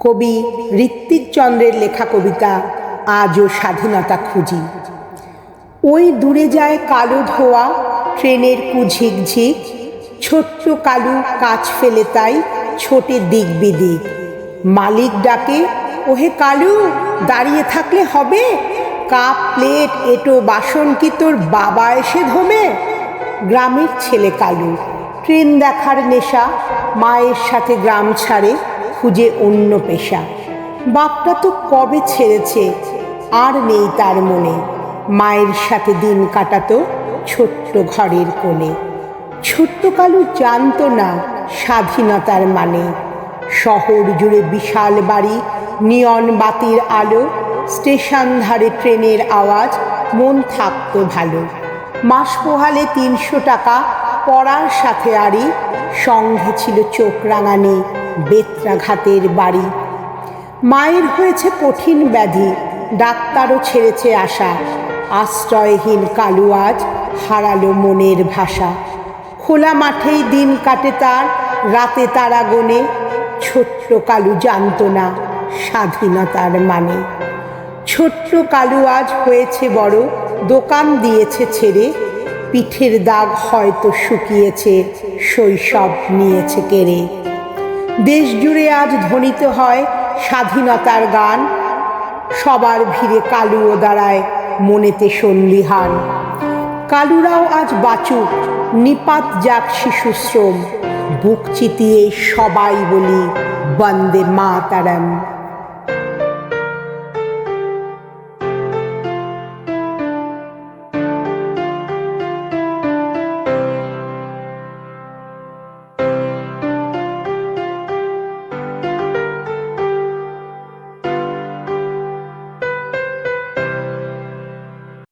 কবি ঋত্বিকচন্দ্রের লেখা কবিতা আজও স্বাধীনতা খুঁজি। ওই দূরে যায় কালো ধোয়া ট্রেনের কুঝিকঝিক, ছোট্ট কালু কাজ ফেলে তাই ছোটে দিক বিদিক। মালিক ডাকে, ওহে কালু দাঁড়িয়ে থাকলে হবে, কাপ প্লেট এটো বাসন কি তোর বাবা এসে ধোবে? গ্রামের ছেলে কালু, ট্রেন দেখার নেশা, মায়ের সাথে গ্রাম ছাড়ে খুঁজে অন্য পেশা। বাপটা তো কবে ছেড়েছে, আর নেই তার মনে, মায়ের সাথে দিন কাটাতো ছোট্ট ঘরের কোণে। ছোট্ট কালু জানতো না স্বাধীনতার মানে। শহর জুড়ে বিশাল বাড়ি, নিয়ন বাতির আলো, স্টেশন ধারে ট্রেনের আওয়াজ, মন থাকতো ভালো। মাস পোহালে ৩০০ টাকা, পড়ার সাথে আড়ি, সঙ্গে ছিল চোখ রাঙানি বেত্রাঘাতের বাড়ি। মায়ের হয়েছে কঠিন ব্যাধি, ডাক্তারও ছেড়েছে আশা, আশ্রয়হীন কালু আজ হারালো মনের ভাষা। খোলা মাঠেই দিন কাটে তার, রাতে তারা গোনে, ছোট্ট কালু জানতো না স্বাধীনতার মানে। ছোট্ট কালু আজ হয়েছে বড়, দোকান দিয়েছে ছেড়ে, পিঠের দাগ হয়তো শুকিয়েছে, শৈশব নিয়েছে কেড়ে। দেশ জুড়ে আজ ধ্বনিত হয় স্বাধীনতার গান, সবার ভিড়ে কালুও দাঁড়ায় মনেতে সন্দিহান। কালুরাও আজ বাঁচুক, নিপাত যাক শিশুশ্রম, বুক চিতিয়ে সবাই বলি বন্দে মাতরম।